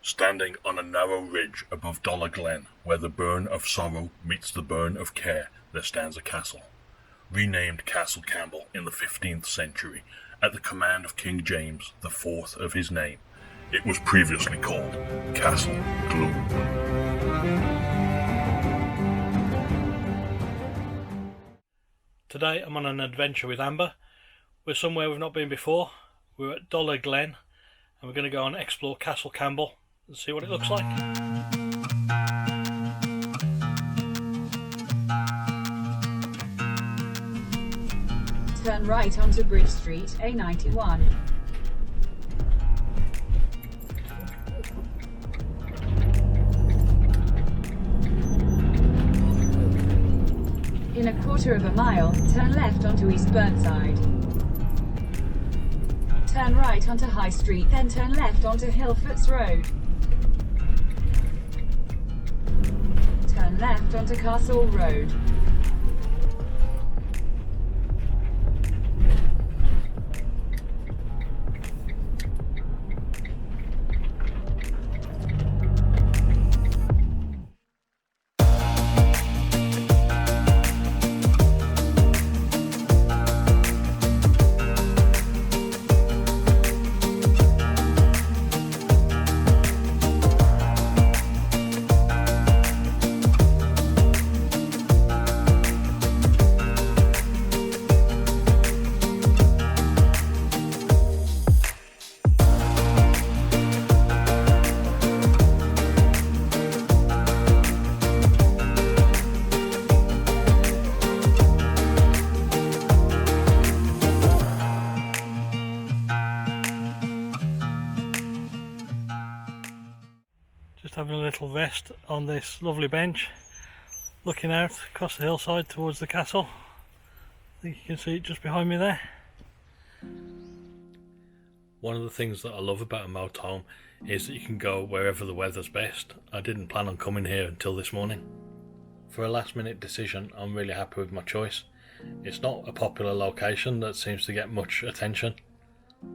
Standing on a narrow ridge above Glen, where the burn of sorrow meets the burn of care, there stands a castle. Renamed Castle Campbell in the 15th century, at the command of King James IV of his name. It was previously called Castle Gloom. Today I'm on an adventure with Amber. We're somewhere we've not been before. We're at Glen, and we're going to go and explore Castle Campbell and see what it looks like. Turn right onto Bridge Street, A91. In a quarter of a mile, turn left onto East Burnside. Turn right onto High Street, then turn left onto Hillfoots Road. Turn left onto Castle Road. Just having a little rest on this lovely bench, looking out across the hillside towards the castle. I think you can see it just behind me there. One of the things that I love about a motorhome is that you can go wherever the weather's best. I didn't plan on coming here until this morning. For a last minute decision, I'm really happy with my choice. It's not a popular location that seems to get much attention.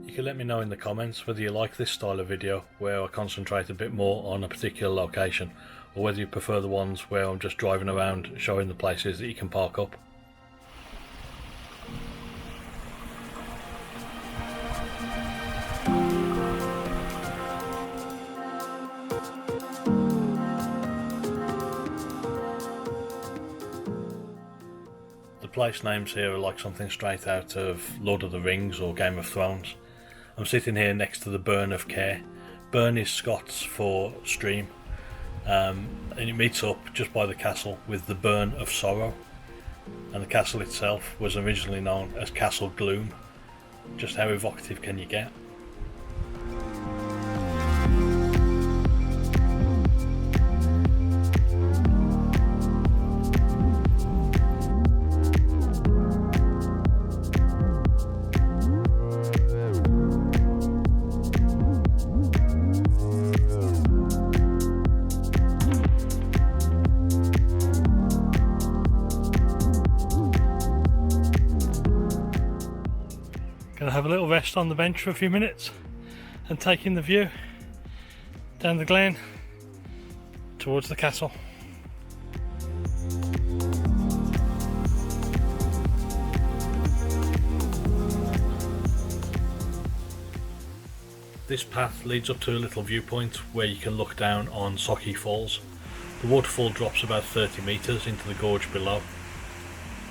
You can let me know in the comments whether you like this style of video where I concentrate a bit more on a particular location, or whether you prefer the ones where I'm just driving around showing the places that you can park up. The place names here are like something straight out of Lord of the Rings or Game of Thrones. I'm sitting here next to the Burn of Care. Burn is Scots for stream, and it meets up just by the castle with the Burn of Sorrow, and the castle itself was originally known as Castle Gloom. Just how evocative can you get? Gonna have a little rest on the bench for a few minutes and take in the view down the glen towards the castle. This path leads up to a little viewpoint where you can look down on Socky Falls. The waterfall drops about 30 metres into the gorge below.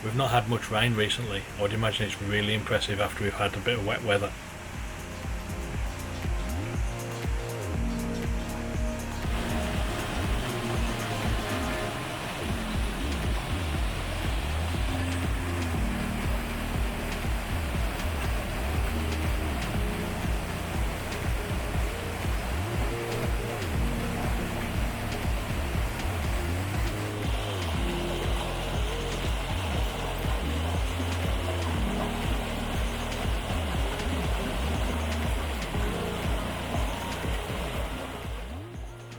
We've not had much rain recently. I would imagine it's really impressive after we've had a bit of wet weather.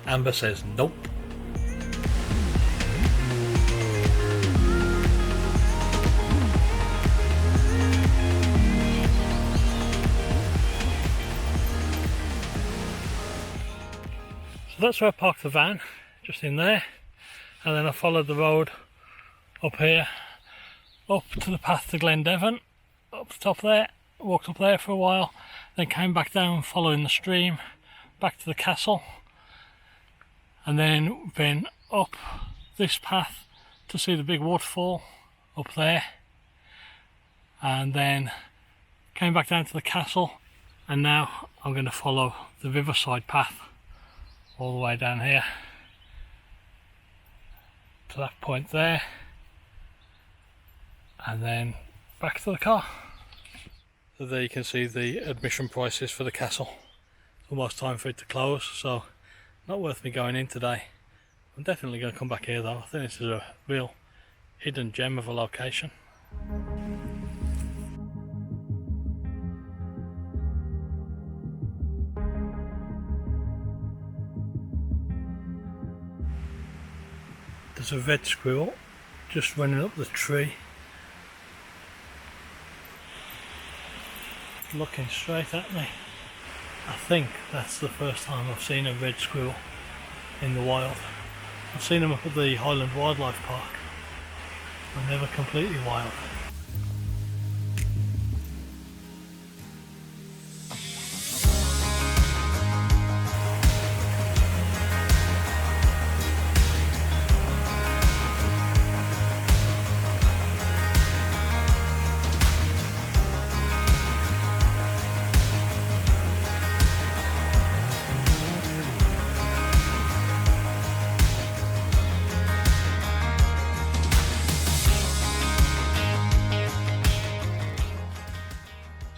Amber says nope. So that's where I parked the van, just in there, and then I followed the road up here, up to the path to Glen, up the top there, walked up there for a while, then came back down following the stream, back to the castle, and then been up this path to see the big waterfall up there, and then came back down to the castle, and now I'm going to follow the riverside path all the way down here to that point there, and then back to the car. So there you can see the admission prices for the castle. It's almost time for it to close, so not worth me going in today. I'm definitely going to come back here though. I think this is a real hidden gem of a location. There's a red squirrel just running up the tree, looking straight at me. I think that's the first time I've seen a red squirrel in the wild. I've seen them up at the Highland Wildlife Park, but never completely wild.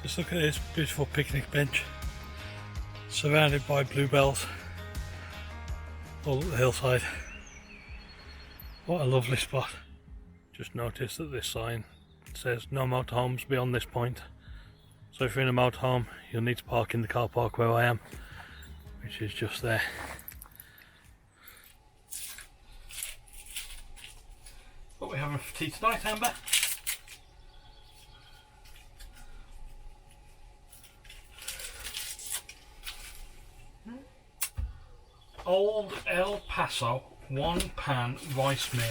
Just look at this beautiful picnic bench, surrounded by bluebells all up the hillside. What a lovely spot. Just noticed that this sign says no motorhomes beyond this point. So if you're in a motorhome, you'll need to park in the car park where I am, which is just there. What are we having for tea tonight, Amber? Old El Paso 1-pan rice meal.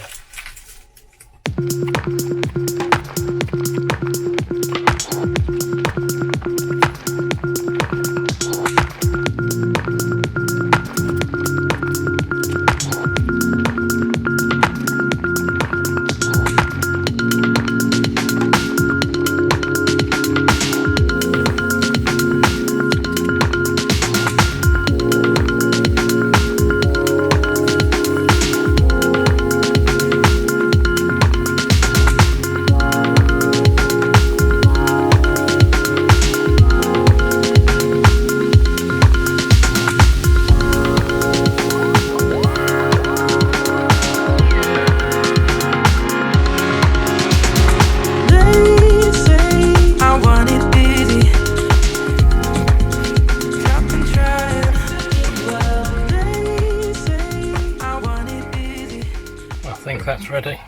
I think that's ready.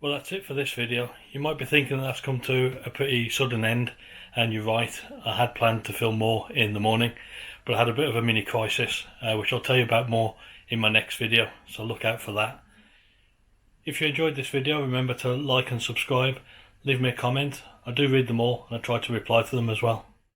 Well, that's it for this video. You might be thinking that's come to a pretty sudden end, and you're right. I had planned to film more in the morning, but I had a bit of a mini crisis, which I'll tell you about more in my next video, so look out for that. If you enjoyed this video, remember to like and subscribe, leave me a comment. I do read them all and I try to reply to them as well.